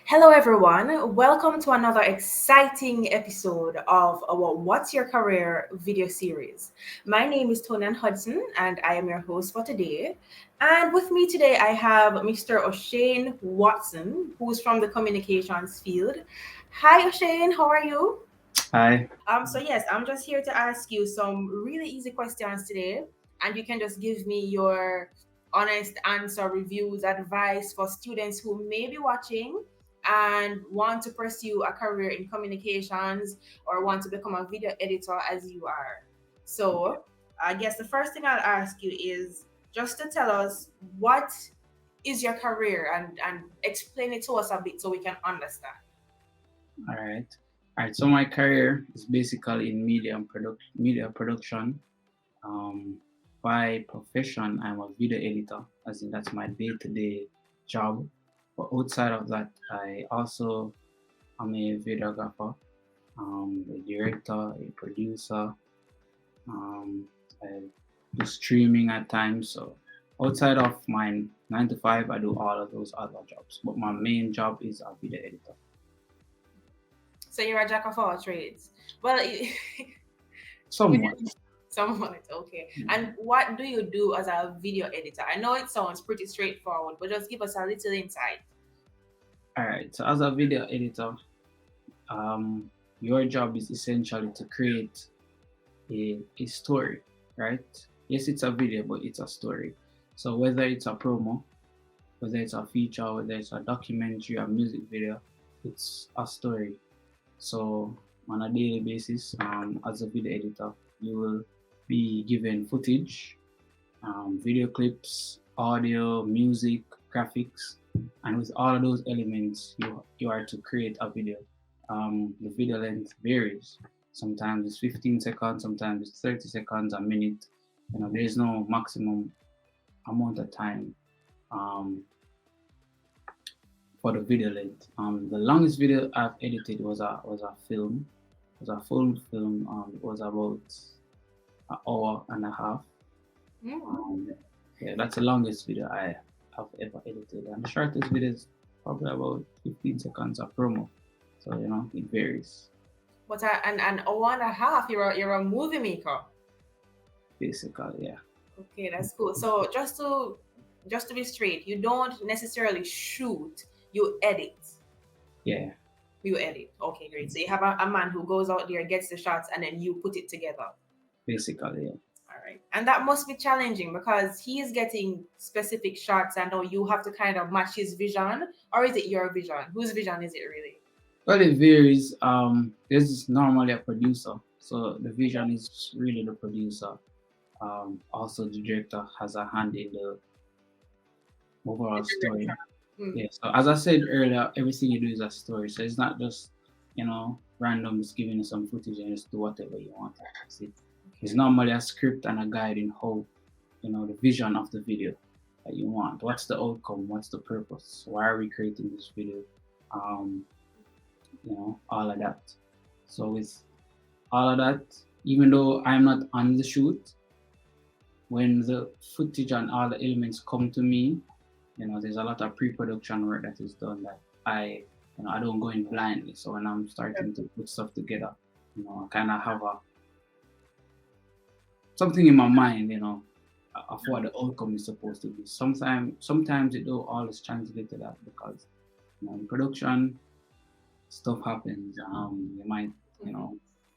Hello, everyone. Welcome to another exciting episode of our What's Your Career video series. My name is Tonian Hudson, and I am your host for today. And with me today, I have Mr. Oshane Watson, who's from the communications field. Hi, Oshane. How are you? Hi. Yes, I'm just here to ask you some really easy questions today, and you can just give me your honest answer, reviews, advice for students who may be watching and want to pursue a career in communications or want to become a video editor as you are. So, I guess the first thing I'll ask you is just to tell us what is your career and explain it to us a bit so we can understand. All right. All right. So my career is basically in media production. Um, by profession, I'm a video editor, as in that's my day-to-day job. But outside of that, I also am a videographer, a director, a producer. Um, I do streaming at times. So outside of my 9 to 5, I do all of those other jobs. But my main job is a video editor. So you're a jack of all trades. Well, Somewhat. somewhat okay. Mm. And what do you do as a video editor? I know it sounds pretty straightforward, but just give us a little insight. All right. So as a video editor, um, your job is essentially to create a story, right? Yes, it's a video, but it's a story. So whether it's a promo, whether it's a feature, whether it's a documentary, a music video, it's a story. So on a daily basis, as a video editor, you will be given footage, video clips, audio, music, graphics, and with all of those elements, you are to create a video. The video length varies. Sometimes it's 15 seconds, sometimes it's 30 seconds, a minute. There is no maximum amount of time um, for the video length. The longest video I've edited was a film, it was a full film. It was about an hour and a half. Mm. Um, yeah, that's the longest video I have ever edited. And the shortest video is probably about 15 seconds of promo. So, it varies, But an hour and a half, you're a movie maker. basically, yeah. Okay, that's cool. So just to be straight, you don't necessarily shoot, you edit. Yeah, You edit. Okay, great. So you have a man who goes out there, gets the shots, and then you put it together. basically, yeah. All right. And that must be challenging because he is getting specific shots and now you have to kind of match his vision. Or is it your vision? Whose vision is it really? Well, it varies. There's normally a producer. So the vision is really the producer. Also, the director has a hand in the overall story. Hmm. Yeah. So as I said earlier, everything you do is a story. So it's not just random. Just giving you some footage and just do whatever you want. That's it. It's normally a script and a guide in how the vision of the video that you want. What's the outcome? What's the purpose? Why are we creating this video? Um, all of that. So with all of that, even though I'm not on the shoot, when the footage and all the elements come to me, there's a lot of pre-production work that is done that I don't go in blindly. So when I'm starting to put stuff together, I kind of have something in my mind, of what the outcome is supposed to be. Sometimes it don't always translate to that because, in production, stuff happens. You might,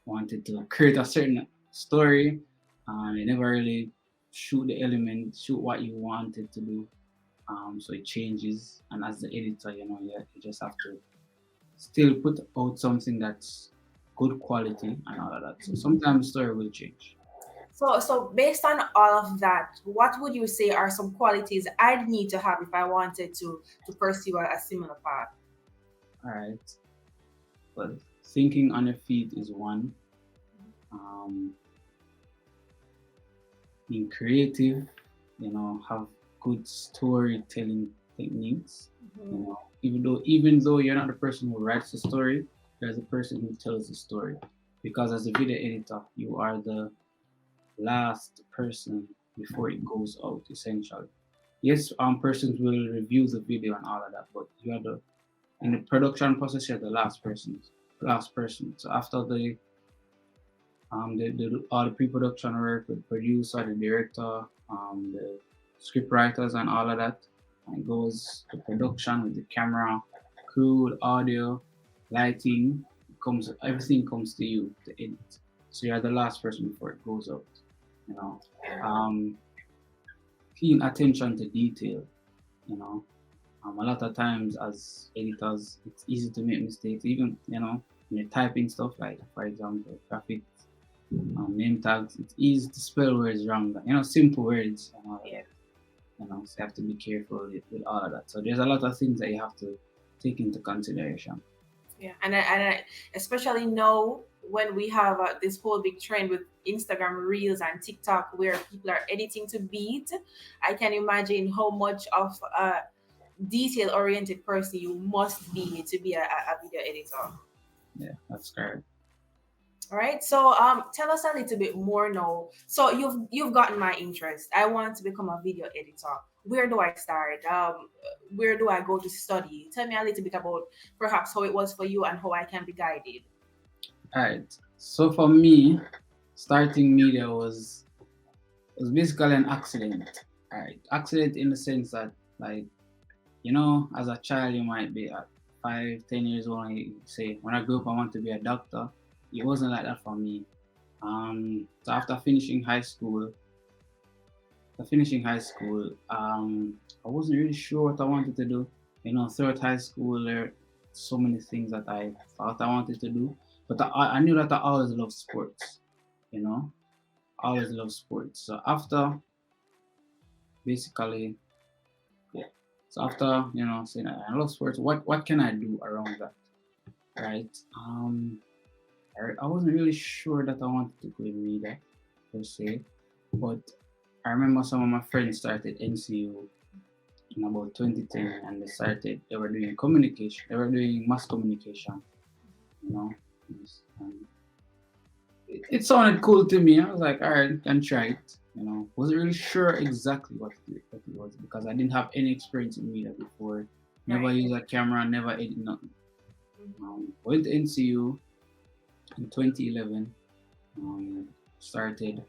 wanted to create a certain story, and you never really shoot what you wanted to do. So it changes, and as the editor, you just have to still put out something that's good quality and all of that. So sometimes the story will change. So based on all of that, what would you say are some qualities I'd need to have if I wanted to pursue a similar path? All right. But thinking on your feet is one. Um, being creative, have good storytelling techniques. Mhm. Even though you're not the person who writes the story, there's a person who tells the story. Because as a video editor, you are the last person before it goes out, essentially. Yes, persons will review the video and all of that, but in the production process, you're the last person. So after the all the pre-production work with the producer, the director, the script writers, and all of that, and it goes to production with the camera, crew, the audio, lighting. Everything comes to you to edit. So you're the last person before it goes out. You know, um, Paying attention to detail. You know, a lot of times as editors, it's easy to make mistakes, even when you're typing stuff like, for example, graphics, name tags. It's easy to spell words wrong. Simple words and all of Yeah. that. So you have to be careful with all of that. So there's a lot of things that you have to take into consideration. Yeah, and I especially now when we have this whole big trend with Instagram Reels and TikTok where people are editing to beat, I can imagine how much of a detail-oriented person you must be to be a video editor. Yeah, that's correct. All right, so tell us a little bit more now. So you've gotten my interest. I want to become a video editor. Where do I start? Where do I go to study? Tell me a little bit about perhaps how it was for you and how I can be guided. All right. So for me, starting media was basically an accident. All right, accident in the sense that, like, as a child, you might be at 5, 10 years old, and you say, when I grow up, I want to be a doctor. It wasn't like that for me. So after finishing high school, I wasn't really sure what I wanted to do. Throughout high school, there are so many things that I thought I wanted to do, but I knew that I always loved sports. You know, always loved sports. So basically, yeah. So after saying I love sports, what can I do around that, right? I wasn't really sure that I wanted to go in media per se, but I remember some of my friends started NCU in about 2010, and they were doing communication, they were doing mass communication, you know. And it sounded cool to me. I was like, all right, I can try it. Wasn't really sure exactly what it was because I didn't have any experience in media before. Never Right. used a camera, never edit nothing. Mhm. Went to NCU in 2011. Started,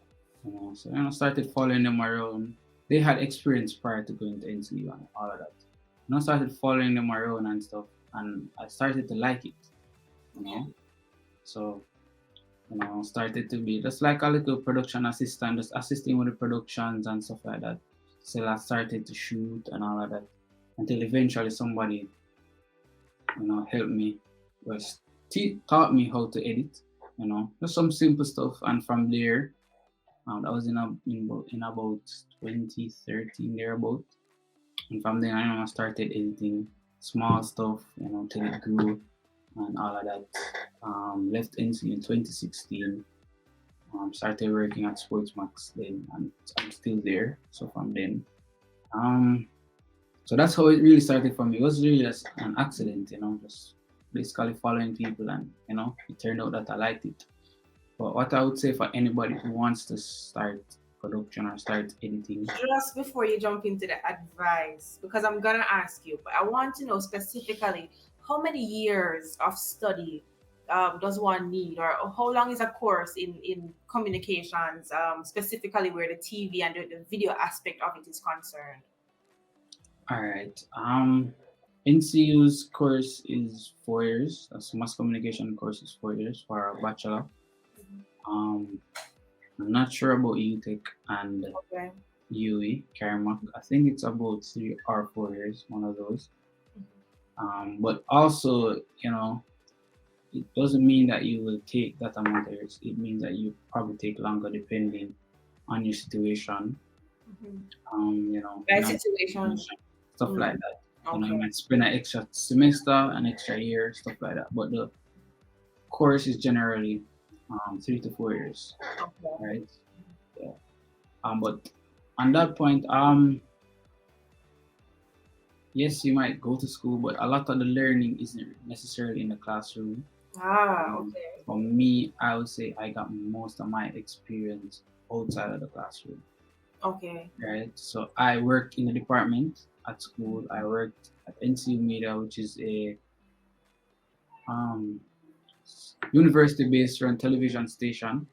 started following them around. They had experience prior to going to NCU and all of that. Started following them around and stuff, and I started to like it. You Yeah. know, so started to be just like a little production assistant, just assisting with the productions and stuff like that. So I started to shoot and all of that until eventually somebody, helped me, was taught me how to edit. Just some simple stuff, and from there, that was in about 2013 thereabout, and from then I started editing small stuff, till it grew and all of that. Left NC in 2016. Started working at Sportsmax then, and I'm still there. So from then, um, so that's how it really started for me. It was really just an accident, just basically following people, and it turned out that I liked it. But what I would say for anybody who wants to start production or start editing, Just before you jump into the advice, because I'm gonna ask you, but I want to know specifically how many years of study does one need, or how long is a course in communications, specifically where the TV and the video aspect of it is concerned. all right. NCU's course is 4 years. That's mass communication course is 4 years for a bachelor. Um, I'm not sure about UTech and Okay. UE, Karamak. I think it's about 3 or 4 years, one of those. But also, it doesn't mean that you will take that amount of years. It means that you probably take longer depending on your situation. Mhm. By Financial situation. situation, stuff Mm, like that. You okay. might spend an extra semester, an extra year, stuff like that. But the course is generally 3 to 4 years, Okay. right? Yeah. But on that point, yes, you might go to school, but a lot of the learning isn't necessarily in the classroom. Ah, Um, okay. for me, I would say I got most of my experience outside of the classroom, Okay. right? So I worked in the department at school. I worked at NCU Media, which is a um, university-based run television station.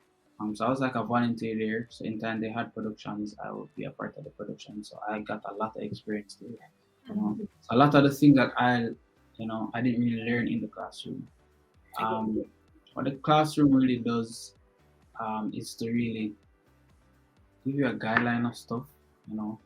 So I was like a volunteer there. So in time they had productions, I would be a part of the production. So I got a lot of experience there. Mhm. So a lot of the things that I didn't really learn in the classroom. I get Um, you. what the classroom really does is to really give you a guideline of stuff, you know,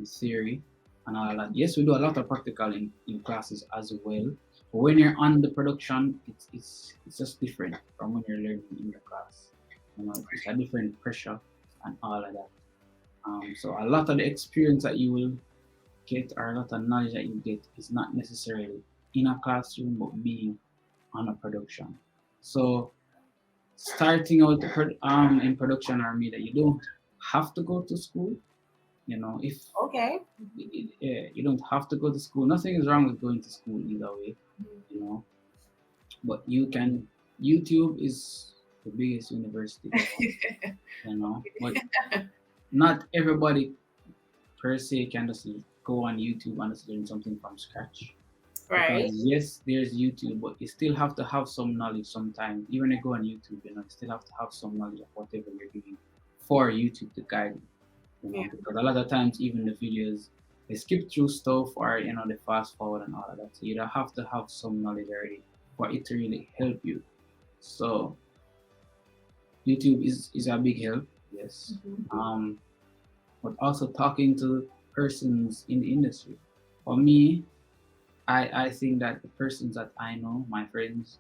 theory and all that. Yes, we do a lot of practical in classes as well. But when you're on the production, it's just different from when you're learning in the class. It's a different pressure and all of that. So a lot of the experience that you will get or a lot of knowledge that you get is not necessarily in a classroom, but being on a production. So starting out in production or media, you don't have to go to school. If Okay. yeah, you don't have to go to school. Nothing is wrong with going to school either way. You know, but you can. YouTube is the biggest university ever. But not everybody per se can just go on YouTube and just learn something from scratch. Because Right. yes, there's YouTube, but you still have to have some knowledge sometimes. Even if you go on YouTube, you still have to have some knowledge of whatever you're doing for YouTube to guide you. Yeah. Because a lot of times even the videos they skip through stuff or they fast forward and all of that. So you don't have to have some knowledge already for it to really help you. So YouTube is a big help, yes. Mhm. Um, but also talking to persons in the industry. For me, I think that the persons that I know, my friends,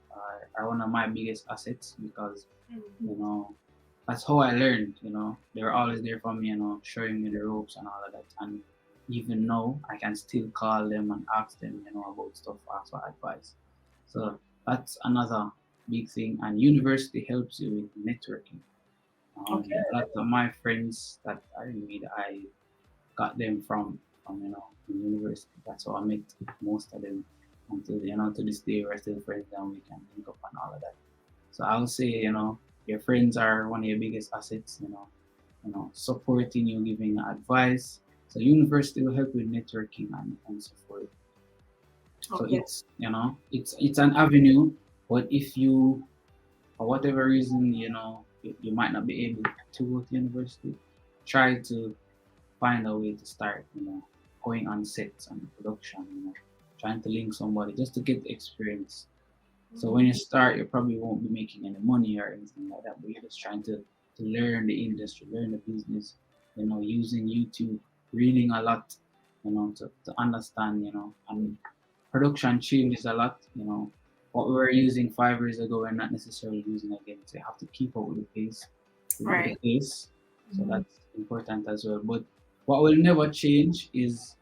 are one of my biggest assets because Mhm. you know that's how I learned. They were always there for me, showing me the ropes and all of that. And even now, I can still call them and ask them, about stuff, ask for advice. So that's another big thing. And university helps you with networking. Okay. A lot of my friends that I made, I got them from from university. That's how I met most of them until to this day we're still friends and we can link up and all of that. So I would say, your friends are one of your biggest assets, supporting you, giving advice. So university will help with networking and so forth. So Okay. it's an avenue, but if you for whatever reason, you might not be able to go to university, try to find a way to start, going on sets and production, trying to link somebody just to get the experience. So when you Mhm. start, you probably won't be making any money or anything like that, but you're just trying to learn the industry, learn the business, using YouTube, reading a lot, to understand, and production changes a lot, what we were using 5 years ago, we're not necessarily using again. So you have to keep up with the pace, with the Right. pace. So Mhm. that's important as well. But what will never change is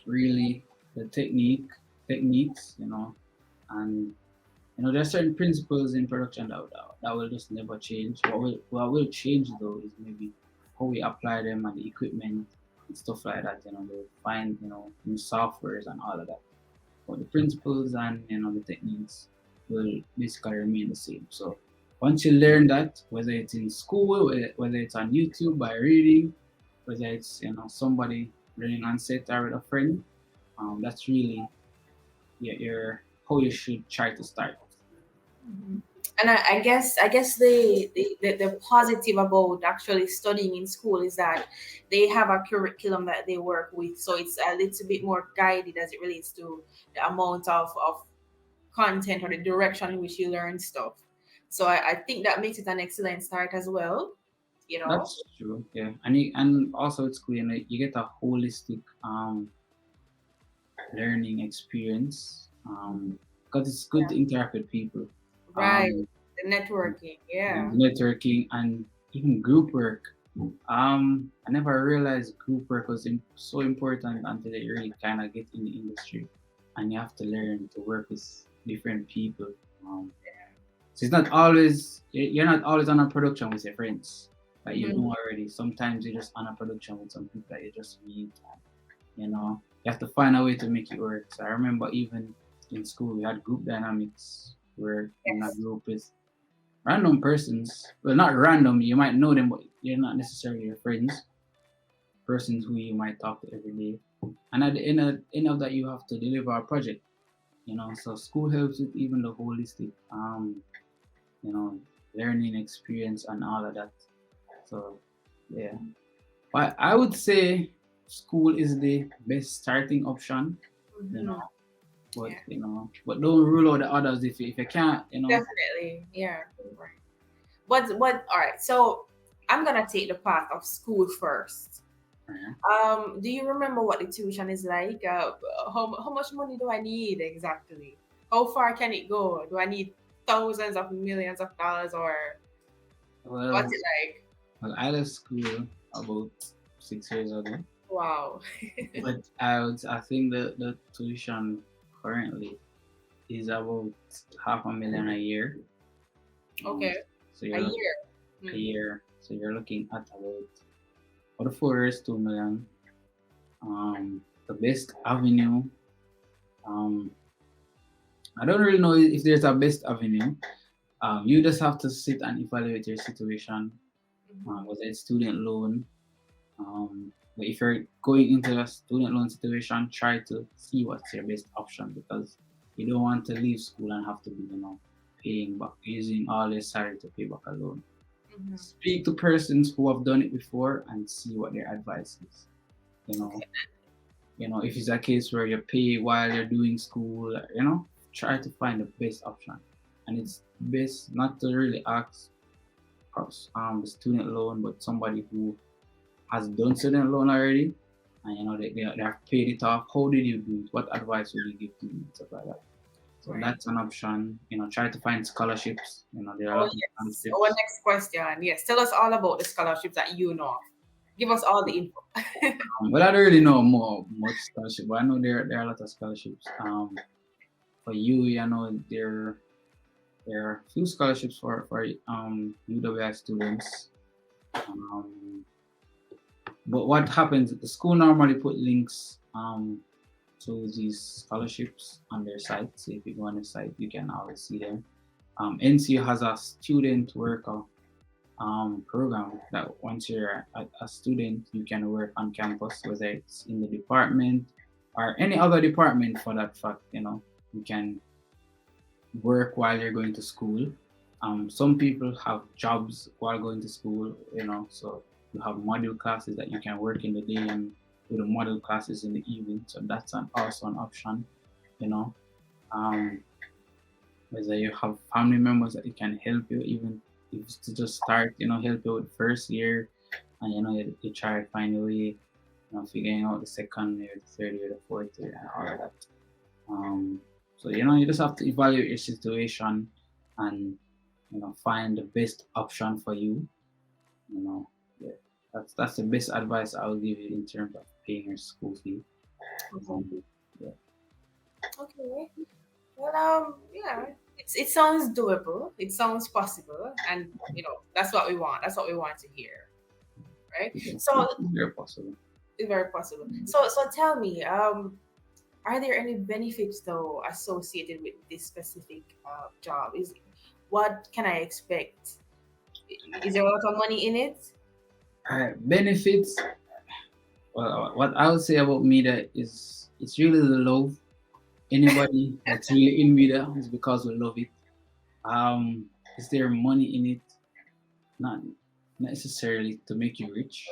really the techniques, and there are certain principles in production that will just never change. What will change though is maybe how we apply them and the equipment and stuff like that. They'll find new softwares and all of that. But the principles and the techniques will basically remain the same. So once you learn that, whether it's in school, whether it's on YouTube by reading, whether it's somebody learning on set or with a friend, that's really your how you should try to start. Mhm. And I guess the positive about actually studying in school is that they have a curriculum that they work with, so it's a little bit more guided as it relates to the amount of content or the direction in which you learn stuff. So I think that makes it an excellent start as well. You know. That's true, yeah. And also it's cool, you get a holistic learning experience because it's good to interact with people. Right. Um, The networking. and Yeah. networking and even group work. I never realized group work was so important until you really kind of get in the industry, and you have to learn to work with different people. Um, so it's not always you're not always on a production with your friends that you Mhm. know already. Sometimes you're just on a production with some people that you just meet. And, you have to find a way to make it work. So I remember even in school we had group dynamics where in a Yes. group with random persons. Well, not random. You might know them, but you're not necessarily your friends. Persons who you might talk to every day. And at the end of that, you have to deliver a project. So school helps with even the holistic, you know, learning experience and all of that. So yeah, but I would say school is the best starting option, you know. Mm-hmm. But Yeah, don't rule out the others if you can't. definitely. Yeah. Right. But all right. So I'm gonna take the path of school first. Uh, Do you remember what the tuition is like? How much money do I need exactly? How far can it go? Do I need thousands of millions of dollars, or what's well, it like? I left school about 6 years ago, Wow. but I think the tuition currently is about 500,000 a year. Okay. So A you're looking year. a Mm. year. So you're looking at about for the 4 years 2 million. The best avenue. Um, I don't really know if there's a best avenue. You just have to sit and evaluate your situation, Mhm. whether it's student loan. But if you're going into a student loan situation, try to see what's your best option because you don't want to leave school and have to be, paying back, using all your salary to pay back a loan. Mhm. Speak to persons who have done it before and see what their advice is. You know, Okay. if it's a case where you pay while you're doing school, try to find the best option. And it's best not to really ask the student loan, but somebody who has done student loan already, and they have paid it off. How did you do it? What advice would you give to me? Stuff like that. So Right. that's an option. Try to find scholarships. There are a Oh lot of yes. Our scholarships. next question. Yes. Tell us all about the scholarships that you know of. Give us all the info. But I don't really know much scholarship, but I know there are a lot of scholarships. For you, there are few scholarships for UWI students. Um, but what happens? The school normally put links to these scholarships on their site. So if you go on the site, you can always see them. NCU has a student worker program that once you're a student, you can work on campus, whether it's in the department or any other department for that fact. You can work while you're going to school. Some people have jobs while going to school, so you have module classes that you can work in the day and do the module classes in the evening. So that's also an option, you know. Um, Whether you have family members that you can help you, even if it's to just start, help you with first year, and you try to find a way, figuring out the second year, the third year, the fourth year, and all of that. So you just have to evaluate your situation and find the best option for you. You know, yeah, that's the best advice I will give you in terms of paying your school fee. Okay. Um, yeah. Okay. Well, yeah, it sounds doable. It sounds possible, and that's what we want. That's what we want to hear, right? So It's very possible. it's very possible. So tell me, are there any benefits though associated with this specific job? What can I expect? Is there a lot of money in it? All right, benefits. Well, what I would say about media is it's really the love. Anybody that's really in media is because we love it. Is there money in it? Not necessarily to make you rich.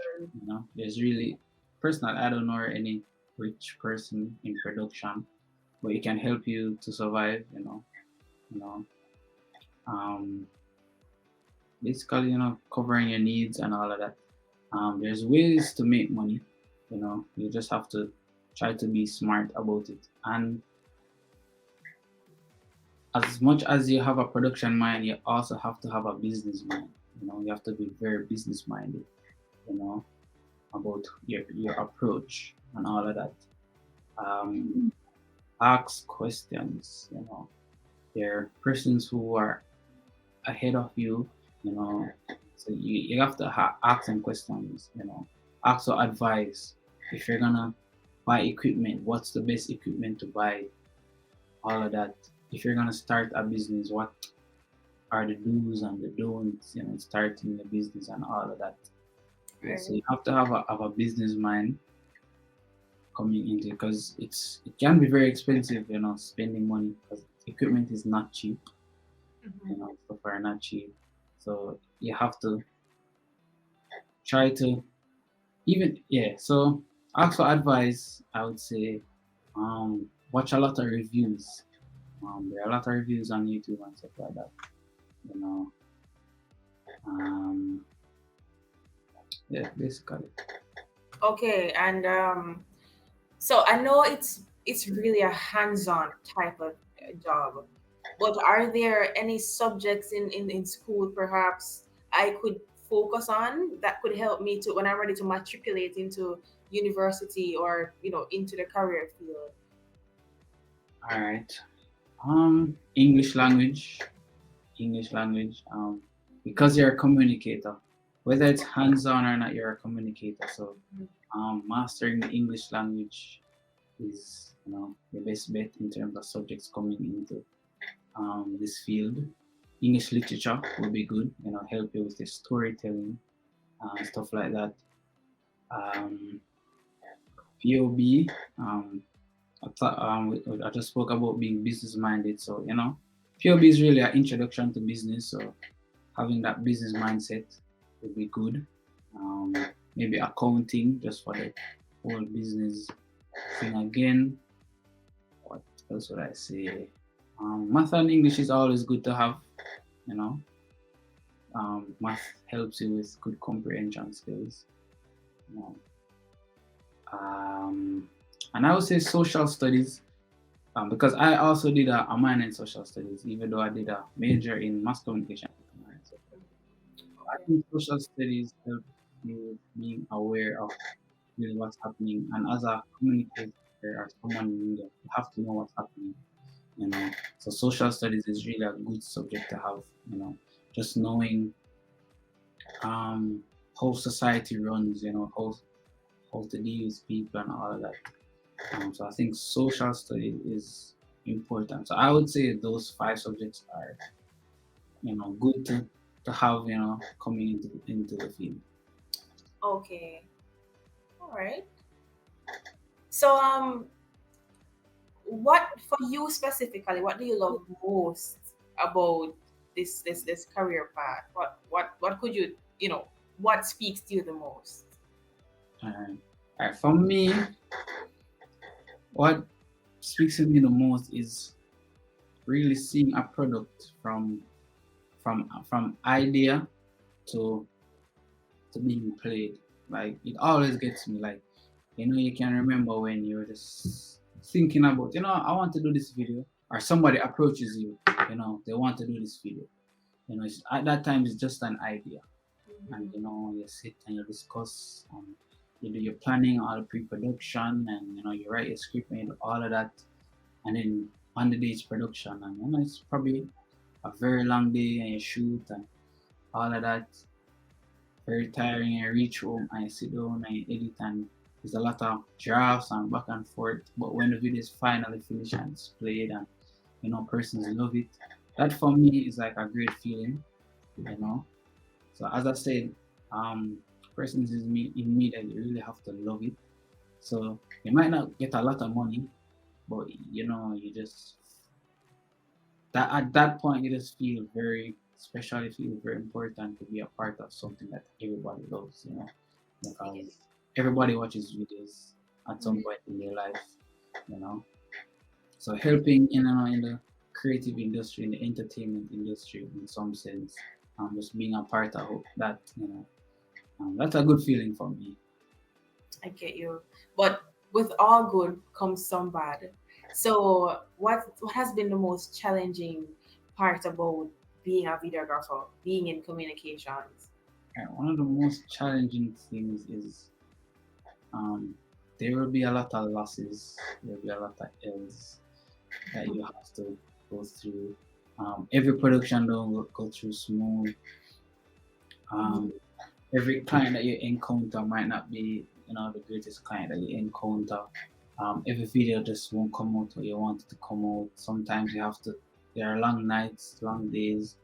There's really personal. I don't know any rich person in production, but it can help you to survive. You know. Um, Basically, covering your needs and all of that. There's ways to make money. You just have to try to be smart about it. And as much as you have a production mind, you also have to have a business mind. You have to be very business minded. You know about your approach and all of that. Um, Ask questions. There are persons who are ahead of you. You know, so you have to ask them questions. Ask for advice. If you're gonna buy equipment, what's the best equipment to buy? All of that. If you're gonna start a business, what are the do's and the don'ts? Starting a business and all of that. Yeah, so Right. you have to have a business mind. coming into, because it can be very expensive, spending money, because equipment is not cheap. Mhm. Stuff are not cheap. So you have to try to even, yeah. So also advice, I would say, watch a lot of reviews. There are a lot of reviews on YouTube and stuff like that. You know, um, yeah, basically. Okay, and so I know it's really a hands-on type of job, but are there any subjects in school perhaps I could focus on that could help me to when I'm ready to matriculate into university or into the career field? All right. English language, because you're a communicator, whether it's hands-on or not, you're a communicator. So, mastering the English language is, the best bet in terms of subjects coming into this field. English literature will be good, help you with the storytelling and stuff like that. Um, POB, I just spoke about being business minded. So, POB is really an introduction to business. So, having that business mindset would be good. Um, Maybe accounting just for the whole business thing again. What else would I say? Math and English is always good to have. You know, Math helps you with good comprehension skills. You know, um, and I would say social studies, because I also did a minor in social studies, even though I did a major in mass communication. So I Okay. think social studies help you being aware of really what's happening, and as a communicator or someone in media, you have to know what's happening. You know, so social studies is really a good subject to have. Just knowing um how society runs. How to deal with people and all of that. So I think social studies is important. So I would say those five subjects are, good to have, coming into the field. Okay. All right. So what for you specifically, what do you love most about this career path? What could what speaks to you the most? All right. For me, what speaks to me the most is really seeing a product from idea to being played. Like it always gets me. Like, you can remember when you're just thinking about, I want to do this video, or somebody approaches you, they want to do this video. At that time it's just an idea, and Mhm. you sit and you discuss, you do your planning, all the pre-production, and you write your script and you do all of that, and then on the day it's production, and it's probably a very long day, and you shoot and all of that, very tiring. You reach home and you sit down and you edit, and there's a lot of drafts and back and forth. But when the video is finally finished and it's played, and persons love it, that for me is like a great feeling. You know. So as I said, persons is in media, you really have to love it. So you might not get a lot of money, but you just that at that point you just feel very special. You feel very important to be a part of something that everybody loves. Yeah. Because everybody watches videos at some Mhm. point in their life. You know, so helping in the creative industry, in the entertainment industry, in some sense, just being a part of that. That's a good feeling for me. I get you. But with all good comes some bad. So what has been the most challenging part about being a videographer, being in communications? One of the most challenging things is, um, there will be a lot of losses. There will be a lot of L's that you have to go through. Every production don't go through smooth. Mhm. Um, every client that you encounter might not be, the greatest client that you encounter. Every video just won't come out what you want it to come out. Sometimes you have to. There are long nights, long days.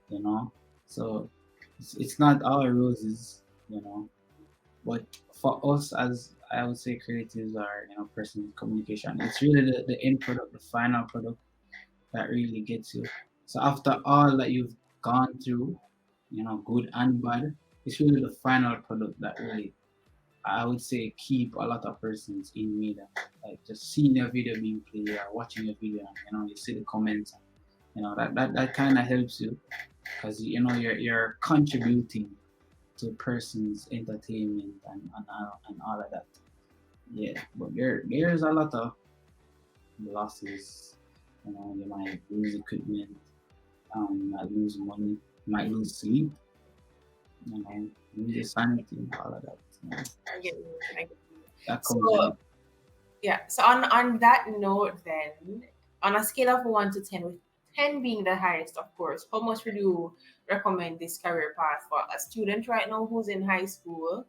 You know, so it's not all roses. But for us I would say creatives are, person communication. It's really the end product, the final product that really gets you. So after all that you've gone through, good and bad, it's really the final product that really, I would say, keep a lot of persons in media. Like just seeing your video being played or watching your video, and you see the comments, and, that kind of helps you because you're contributing to a person's entertainment and all of that. Yeah, but there's a lot of losses. You might lose equipment, you might lose money, you might lose sleep, lose your sanity, and all of that. I get you. I get you. That comes in So it. yeah. So on that note, then, on a scale of 1 to 10, with 10 being the highest, of course, how much would you recommend this career path for a student right now who's in high school,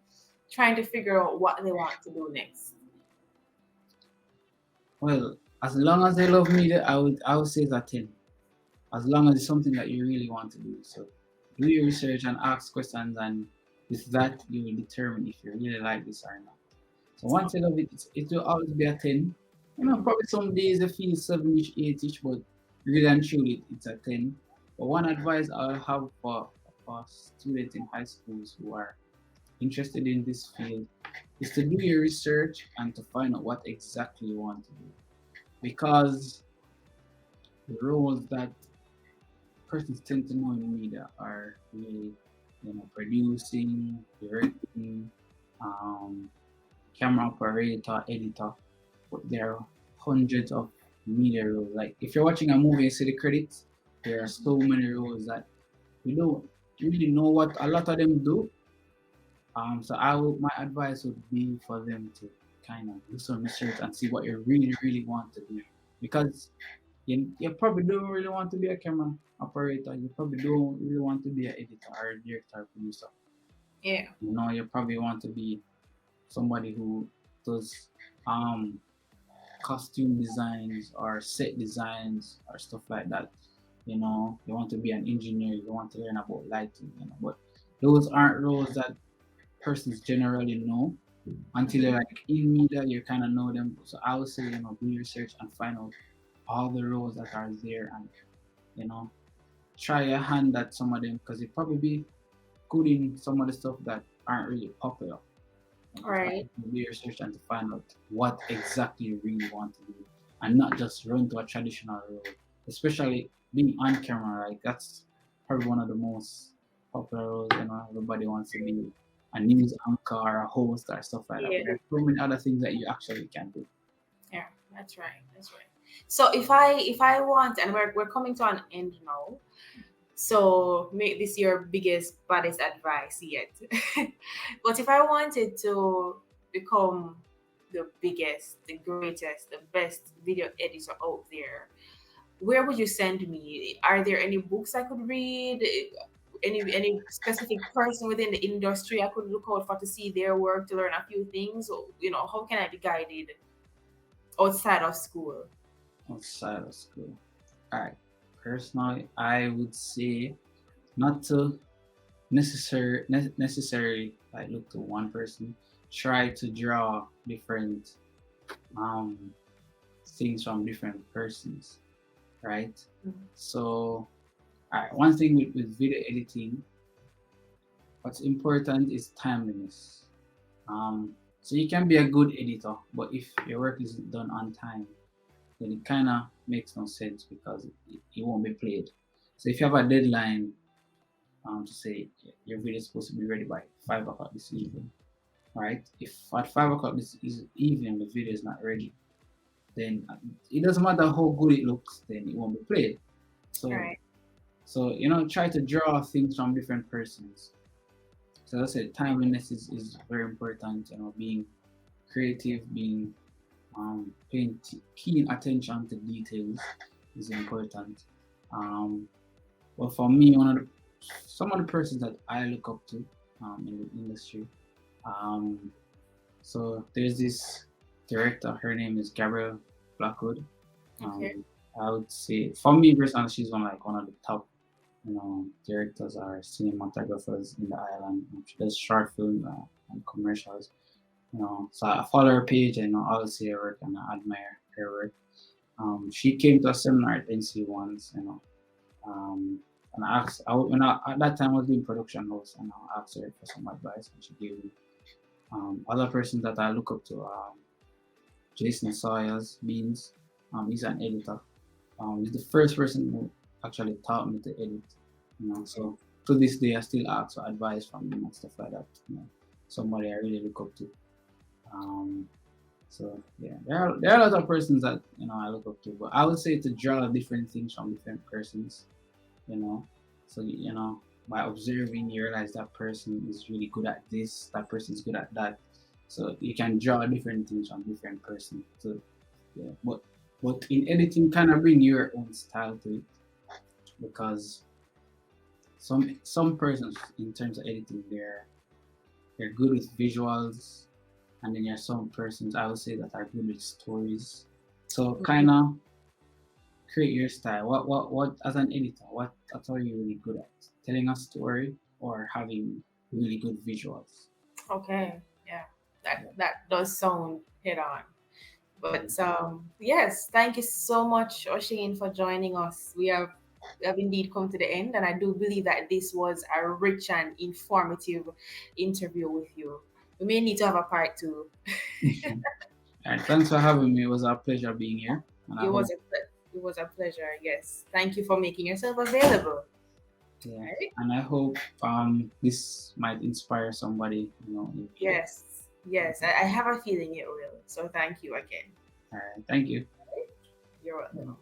trying to figure out what they want to do next? Well, as long as they love media, I would say it's a 10. As long as it's something that you really want to do. So do your research and ask questions, and with that, you will determine if you really like this or not. So once you love it, it will always be a 10. Probably some days you feel 7-ish, 8-ish, but really and truly, it's a 10. But one advice I'll have for students in high schools who are interested in this field is to do your research and to find out what exactly you want to do. Because the roles that persons tend to know in media are really, producing, directing, um, camera operator, editor. But there are hundreds of media roles. Like if you're watching a movie and see the credits, there are so many roles that we don't really know what a lot of them do. So my advice would be for them to kind of do some research and see what you really, really want to do. Because you probably don't really want to be a camera operator. You probably don't really want to be an editor or a director or producer. Yeah. You probably want to be somebody who does um costume designs or set designs or stuff like that. You want to be an engineer, you want to learn about lighting, but those aren't roles that persons generally know until you're like in media, you kind of know them. So I would say, do your research and find out all the roles that are there, and you know, try your hand at some of them because you probably be good in some of the stuff that aren't really popular. All Try right. to do your research and to find out what exactly you really want to do, and not just run to a traditional role. Especially being on camera, like that's probably one of the most popular roles. Everybody wants to be a news anchor, or a host, or stuff like that. Yeah. But there's so many other things that you actually can do. Yeah. That's right. That's right. So if I want, and we're coming to an end now. So make this your biggest, baddest advice yet. But if I wanted to become the biggest, the greatest, the best video editor out there, where would you send me? Are there any books I could read? Any specific person within the industry I could look out for to see their work to learn a few things? Or, how can I be guided outside of school? Outside of school. All right. Personally, I would say not to necessarily like look to one person. Try to draw different um things from different persons, right? Mhm. So, one thing with video editing, what's important is timeliness. So you can be a good editor, but if your work isn't done on time, then it kind of makes no sense because it won't be played. So if you have a deadline, to say your video is supposed to be ready by 5 o'clock this evening, right? If at 5 o'clock this evening the video is not ready, then it doesn't matter how good it looks, then it won't be played. So, Right. so try to draw things from different persons. So as I said, timeliness is very important. Being creative, being paying keen attention to details is important. Um, well, for me, some of the persons that I look up to in the industry. Um, so there's this director. Her name is Gabrielle Blackwood. Okay. Um, I would say for me personally, she's one of the top directors or cinematographers in the island. She does short film and commercials. So I follow her page and I see her work and I admire her work. She came to a seminar at NC once, um, and I asked, at that time I was doing production house, and I asked her for some advice, and she gave me other persons that I look up to. Jason Sawyer's Beans, he's an editor. He's the first person who actually taught me to edit. So to this day I still ask for advice from him and stuff like that. Somebody I really look up to. Um, so yeah, there are a lot of persons that I look up to, but I would say to draw different things from different persons. You know, so by observing, you realize that person is really good at this, that person is good at that. So you can draw different things from different person. So yeah, but in editing, kind of bring your own style to it because some persons in terms of editing, they're good with visuals, and then there's some persons I would say that are good with stories. So kind of create your style. What as an editor, what are you really good at? Telling a story or having really good visuals? Okay, yeah, Yeah. that does sound head on. Yeah. But yes, thank you so much, Oshane, for joining us. We have indeed come to the end, and I do believe that this was a rich and informative interview with you. We may need to have a part two. All right. Thanks for having me. It was a pleasure being here, and I It was hope it was a pleasure. Yes, thank you for making yourself available. yeah, All right. and I hope this might inspire somebody in future. Yes, yes, I have a feeling it will. So thank you again. All right. Thank you. You're welcome.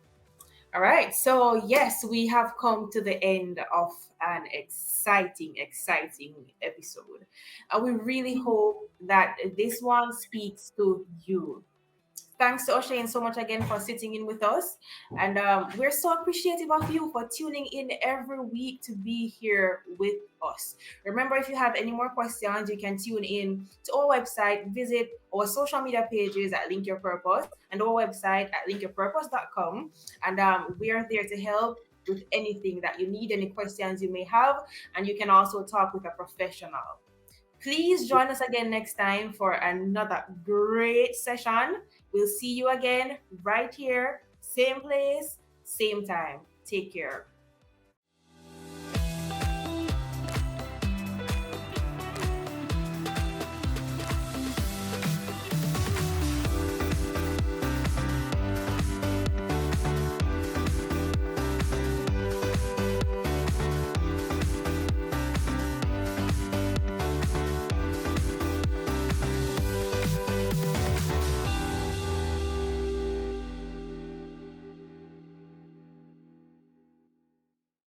All right. So, yes, we have come to the end of an exciting episode. And we really hope that this one speaks to you. Thanks to Oshane so much again for sitting in with us. And we're so appreciative of you for tuning in every week to be here with us. Remember, if you have any more questions, you can tune in to our website, visit our social media pages at Link Your Purpose and our website at linkyourpurpose.com. And we are there to help with anything that you need, any questions you may have. And you can also talk with a professional. Please join us again next time for another great session. We'll see you again right here, same place, same time. Take care.